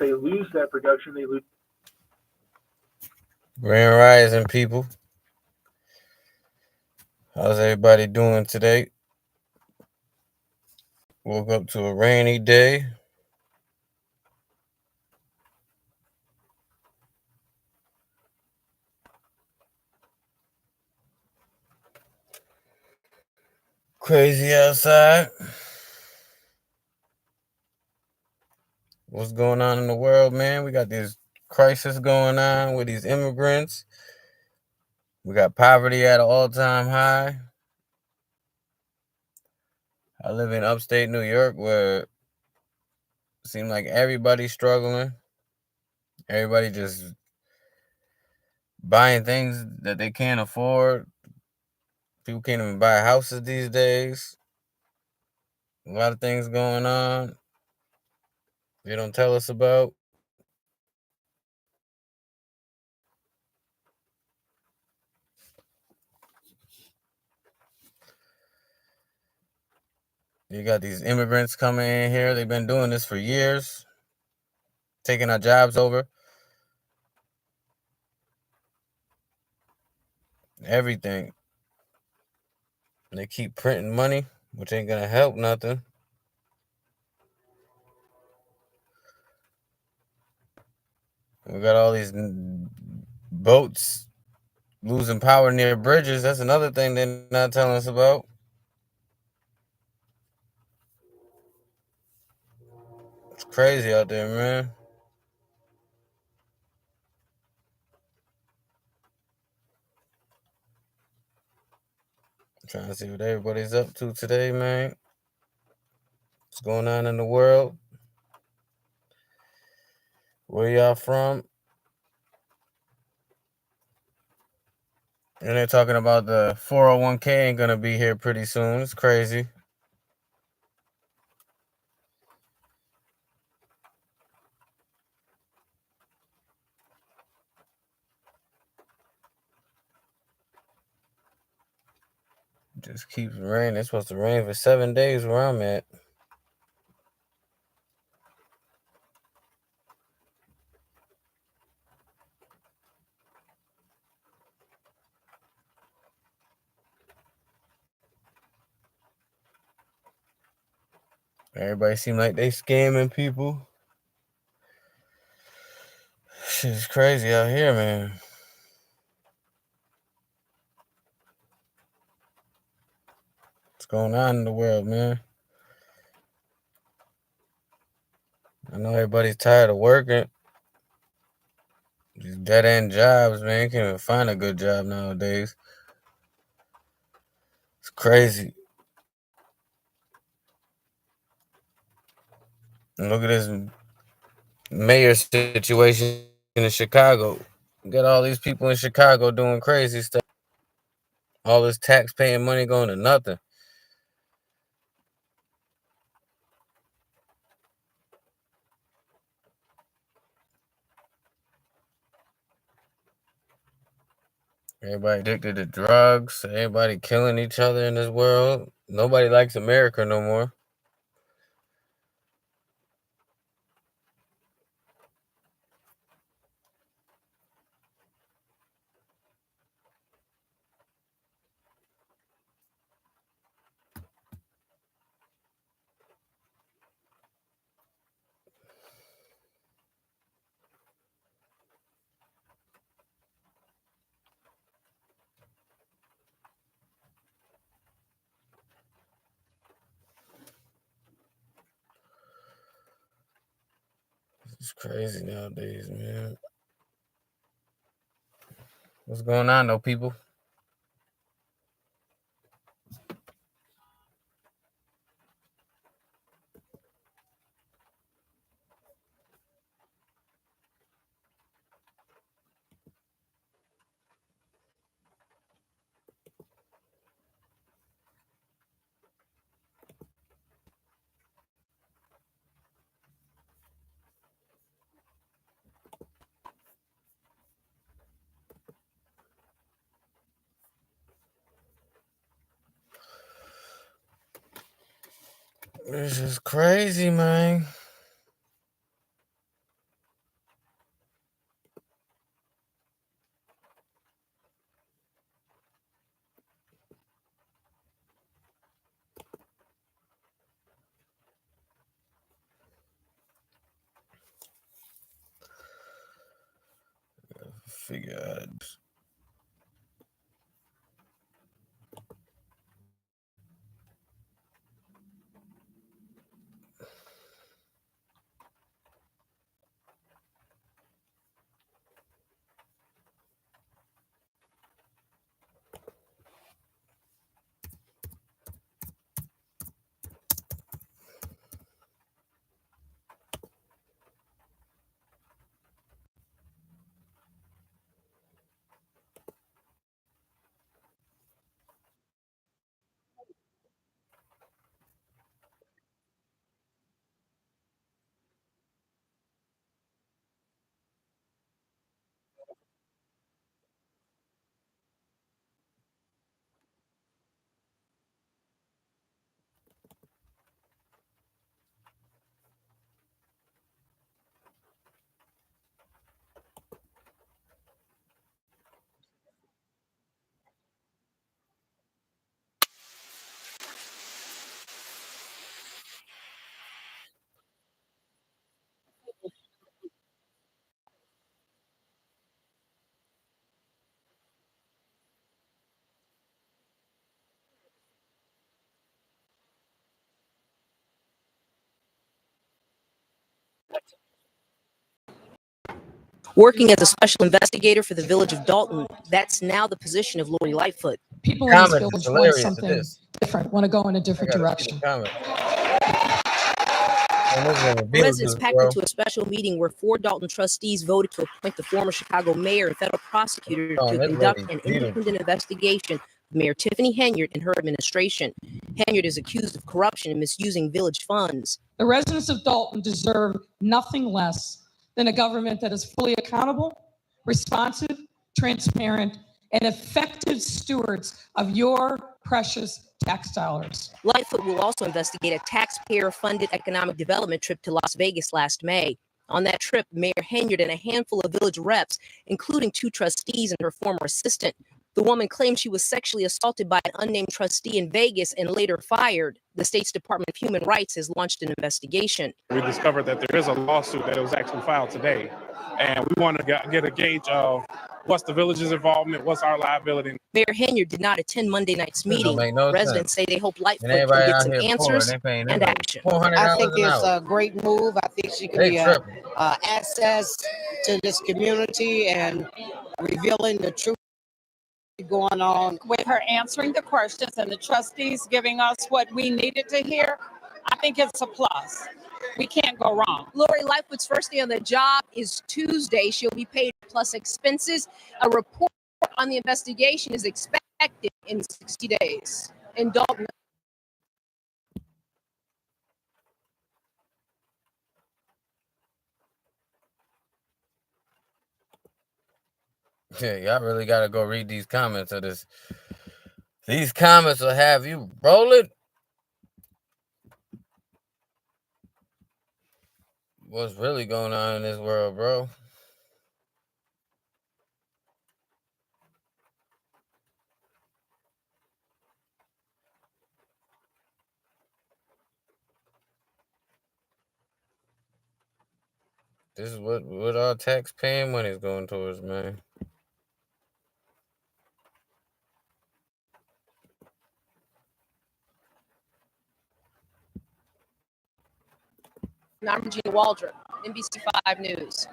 they lose that production, they lose. Grand Rising, people. How's everybody doing today? Woke up to a rainy day. Crazy outside. What's going on in the world, man? We got this crisis going on with these immigrants. We got poverty at an all-time high. I live in upstate New York where it seems like everybody's struggling. Everybody just buying things that they can't afford. People can't even buy houses these days. A lot of things going on they don't tell us about. You got these immigrants coming in here. They've been doing this for years, taking our jobs over, everything. They keep printing money, which ain't gonna help nothing. We got all these boats losing power near bridges. That's another thing they're not telling us about. It's crazy out there, man. I'm trying to see what everybody's up to today, man. What's going on in the world? Where y'all from? And they're talking about the 401k ain't gonna be here pretty soon. It's crazy. It just keeps raining. It's supposed to rain for 7 days where I'm at. Everybody seem like they scamming people. Shit's crazy out here, man. What's going on in the world, man? I know everybody's tired of working. These dead end jobs, man. You can't even find a good job nowadays. It's crazy. And look at this mayor situation in Chicago. You got all these people in Chicago doing crazy stuff. All this tax-paying money going to nothing. Everybody addicted to drugs. Everybody killing each other in this world. Nobody likes America no more. It's crazy nowadays, man. What's going on, though, people? It's just crazy, man. figure out. Working as a special investigator for the village of Dolton, that's now the position of Lori Lightfoot. People in this Comments is village want hilarious to something this. different, want to go in a I different gotta see direction. the comments. Man, this nigga Residents Beetlejuice, packed bro. into a special meeting where 4 Dolton trustees voted to appoint the former Chicago mayor and federal prosecutor Oh, to this conduct lady an Beetlejuice. independent investigation of Mayor Tiffany Henyard and her administration. Henyard is accused of corruption and misusing village funds. The residents of Dalton deserve nothing less than a government that is fully accountable, responsive, transparent, and effective stewards of your precious tax dollars. Lightfoot will also investigate a taxpayer-funded economic development trip to Las Vegas last May. On that trip, Mayor Henyard and a handful of village reps, including 2 trustees and her former assistant. The woman claimed she was sexually assaulted by an unnamed trustee in Vegas and later fired. The state's Department of Human Rights has launched an investigation. We discovered that there is a lawsuit that was actually filed today, and we want to get a gauge of what's the village's involvement, what's our liability. Mayor Henyard did not attend Monday night's This don't meeting. make no Residents say they hope And Lightfoot can everybody get out some here poor, answers they paying and them like action. $400 I think an it's hour. a great move. I think she can They be tripping. access to this community and revealing the truth going on. With her answering the questions and the trustees giving us what we needed to hear, I think it's a plus. We can't go wrong. Lori Lightfoot's first day on the job is Tuesday. She'll be paid plus expenses. A report on the investigation is expected in 60 days. In Dalton. Yeah, y'all really gotta go read these comments of this. These comments will have you rolling. What's really going on in this world, bro? This is what our taxpaying money is going towards, man. I'm Regina Waldrop, NBC5 News.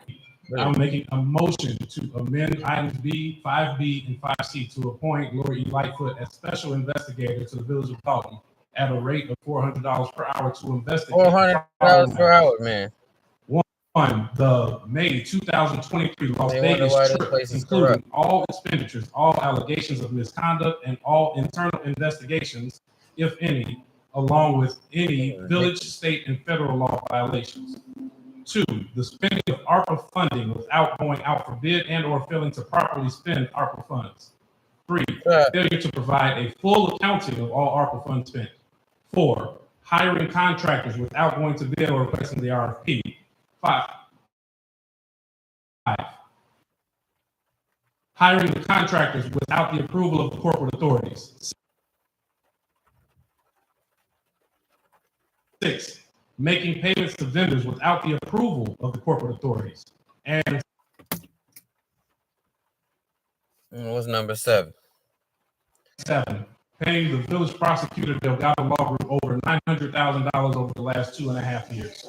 I'm making a motion to amend items B, 5B, and 5C to appoint Lori E. Lightfoot as special investigator to the village of Dalton at a rate of $400 per hour to investigate. $400 per hour, man. One, the May 2023 Las They wonder Vegas why this trip, place is including corrupt. all expenditures, all allegations of misconduct, and all internal investigations, if any, along with any village, state, and federal law violations. 2, the spending of ARPA funding without going out for bid and or failing to properly spend ARPA funds. 3, failure to provide a full accounting of all ARPA funds spent. 4, hiring contractors without going to bid or requesting the RFP. 5, hiring the contractors without the approval of the corporate authorities. 6, making payments to vendors without the approval of the corporate authorities. And What's number 7? 7, paying the village prosecutor Delgado Law Group over $900,000 over the last 2.5 years.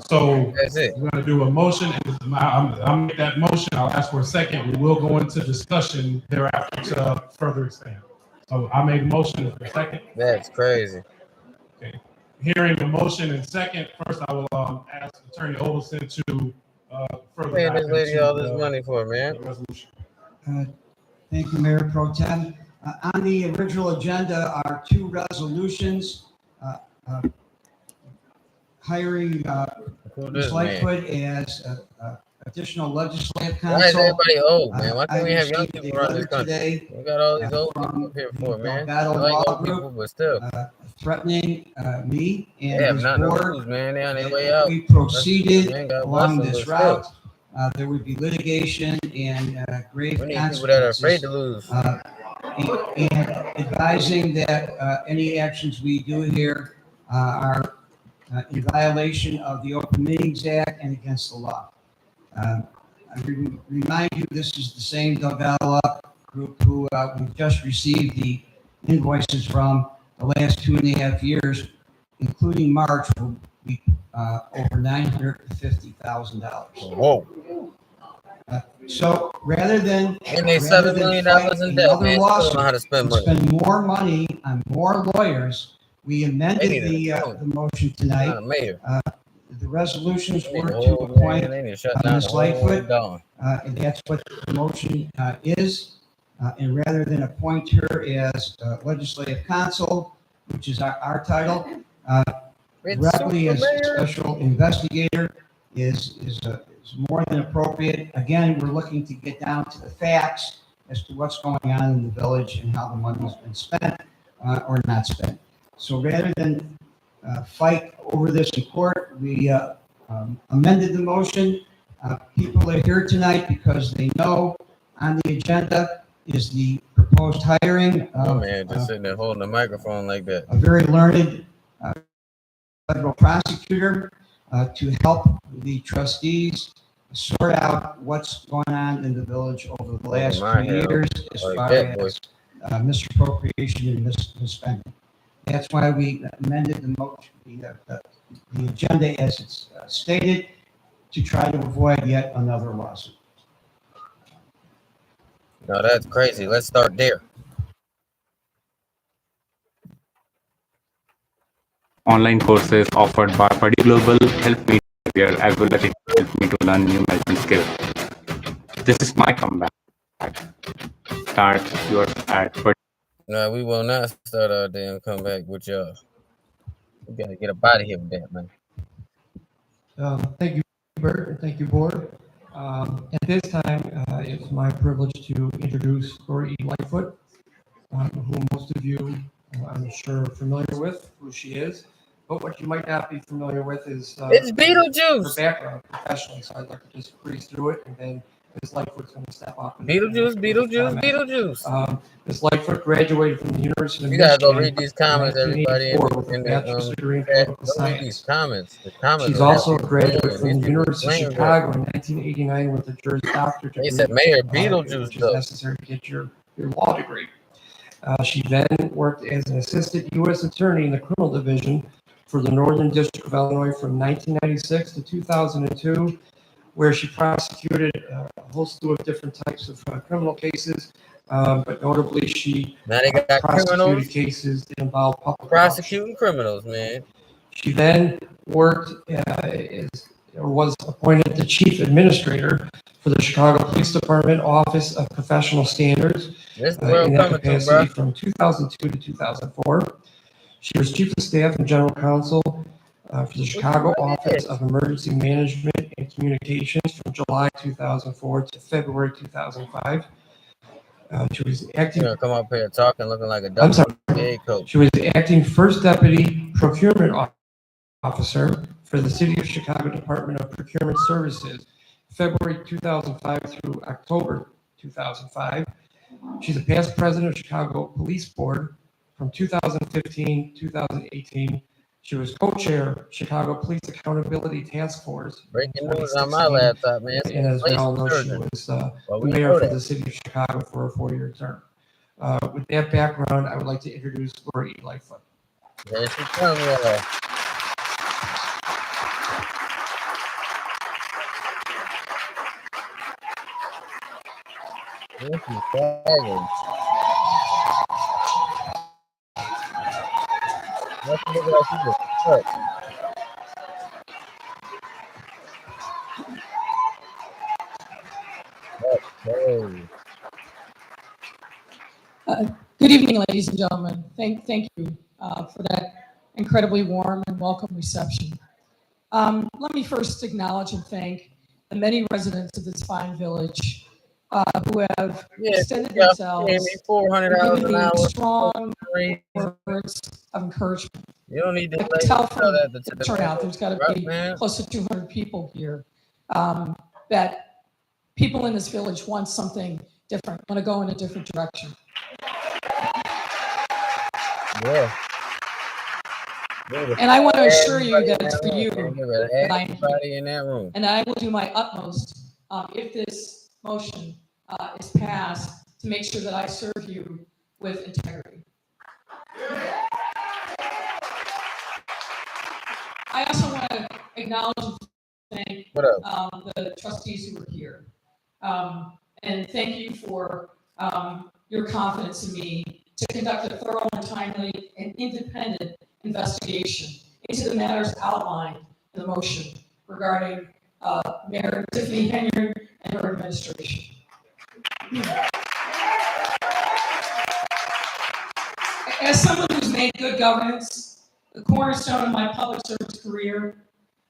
So That's it. we're going to do a motion, and I'll make that motion. I'll ask for a second. We will go into discussion thereafter to further expand. So I made a motion for a second. That's crazy. Okay. Hearing the motion in second, first I will ask Attorney Olson to further Paying dive this lady into all this money for, man. the resolution. Thank you, Mayor Pro Tem. On the original agenda are 2 resolutions hiring Who Ms. this man? Lightfoot as additional legislative Why is counsel. everybody old, man? Why I can't we have young received a people run this letter country? today We got all these old from people up here the for, man. I Delgado like Law old Group, people, but still. threatening me They and have his nothing to board. lose, man. They on their way If out. we proceeded Man, God bless along them, this but still. route, there would be litigation and grave We need people that are afraid consequences. to lose. And advising that any actions we do here are in violation of the Open Meetings Act and against the law. I remind you, this is the same Delgado Law Group who we just received the invoices from the last 2.5 years, including March, will be over $950,000. Whoa. So rather than And they $7 million in debt, man. Still don't know how to spend money. spend more money on more lawyers, we They amended need the a motion Not tonight. a mayor. The resolutions They need were a to whole, man. appoint, They need to shut down Ms. the whole Lightfoot. dawn. And that's what the motion is. And rather than appoint her as legislative counsel, which is our title, directly as a special investigator is more than appropriate. Again, we're looking to get down to the facts as to what's going on in the village and how the money's been spent or not spent. So rather than fight over this in court, we amended the motion. People are here tonight because they know on the agenda is the proposed hiring Oh, of man, just sitting there holding the microphone like that. a very learned federal prosecutor to help the trustees sort out what's going on in the village over the last my 2 hell. years as Like far that, boy. as misappropriation and misspending. That's why we amended the motion, the agenda as it's stated, to try to avoid yet another lawsuit. No, that's crazy. Let's start there. Online courses offered by Putty Global help me prepare as well as it helped me to learn new management skills. This is my comeback. Start yours at Putty. No, we will not start our damn comeback with y'all. We gotta get up out of here with that, man. Thank you, Bert, and thank you, board. At this time, it's my privilege to introduce Lori E. Lightfoot, who most of you, I'm sure, are familiar with who she is. But what you might not be familiar with is It's her Beetlejuice. background professionally. So I'd like to just breeze through it, and then Ms. Lightfoot's going to step up. Beetlejuice. Ms. Lightfoot graduated from the University of You gotta go Michigan read these comments, everybody. with a bachelor's degree in Go political read science. these comments. The comments. She's are also a actually graduate playing. from These the people University of playing Chicago in 1989 with a Juris Doctor degree. They said Mayor Beetlejuice, which is though. necessary to get your law degree. She then worked as an assistant U.S. attorney in the criminal division for the Northern District of Illinois from 1996 to 2002, where she prosecuted a whole slew of different types of criminal cases, but notably she Now they got prosecuted criminals cases that involved public prosecuting criminals, man. She then worked was appointed the chief administrator for the Chicago Police Department Office of Professional Standards This the world in that coming to, capacity bro. from 2002 to 2004. She was chief of staff and general counsel for the Chicago Office of Emergency Management and Communications from July 2004 to February 2005. She was acting. You're gonna come up here talking, looking like a I'm sorry. WNBA coach. She was acting first deputy procurement officer for the City of Chicago Department of Procurement Services, February 2005 through October 2005. She's a past president of Chicago Police Board from 2015 2018 She was co-chair Chicago Police Accountability Task Force in Breaking news on my 2016. laptop, man. And as we all know, she Surgeon. was Well, we mayor know for that. the city of Chicago for a 4-year term. With that background, I would like to introduce Lori Lightfoot. There she comes, y'all. This is fabulous. Let's look like she just cut. Okay. Good evening, ladies and gentlemen. Thank you for that incredibly warm and welcome reception. Let me first acknowledge and thank the many residents of this fine village who have extended themselves and $400 given an me hour. strong words of encouragement. You don't need to I can tell from that the turnout, there's got to be close to 200 people here, that people in this village want something different, want to go in a different direction. Yeah. And I want to assure you that it's for you that I'm everybody in that room. And I will do my utmost if this motion is passed to make sure that I serve you with integrity. I also want to acknowledge and thank the trustees who are here. And thank you for your confidence in me to conduct a thorough and timely and independent investigation into the matters outlined in the motion regarding Mayor Tiffany Henyard and her administration. As someone who's made good governance the cornerstone of my public service career,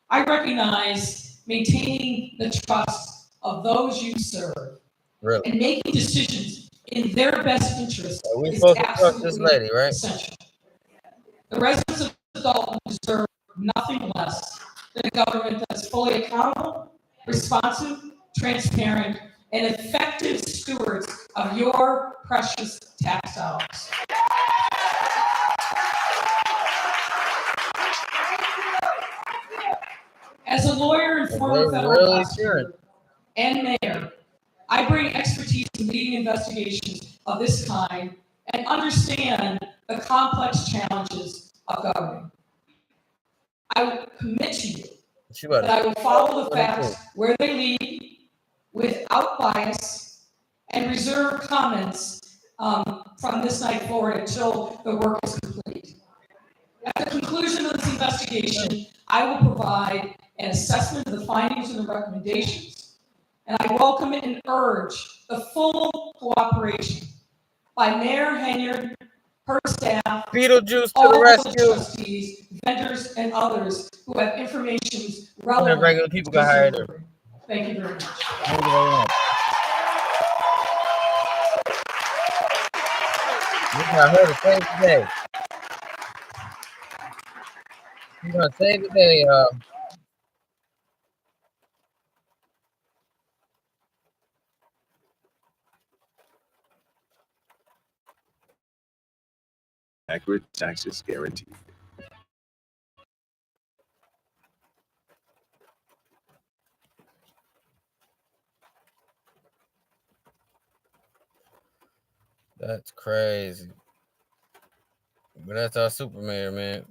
I recognize maintaining the trust of those you serve and making decisions in their best interest is absolutely this lady, right? essential. The residents of Dolton deserve nothing less than a government that's fully accountable, responsive, transparent, and effective stewards of your precious tax dollars. As a lawyer and former federal prosecutor and mayor, I bring expertise in leading investigations of this kind and understand the complex challenges of governing. I will commit to you that I will follow the facts where they lead, without bias, and reserve comments from this night forward until the work is complete. At the conclusion of this investigation, I will provide an assessment of the findings and the recommendations, and I welcome and urge the full cooperation by Mayor Henyard, her staff, Beetlejuice all to the rescue. the trustees, vendors, and others who have information relevant. Regular people got hired. Thank you very much. Thank you very much. This is her to save the day. She's gonna save the day, Accurate taxes guaranteed. That's crazy. But that's our super mayor, man.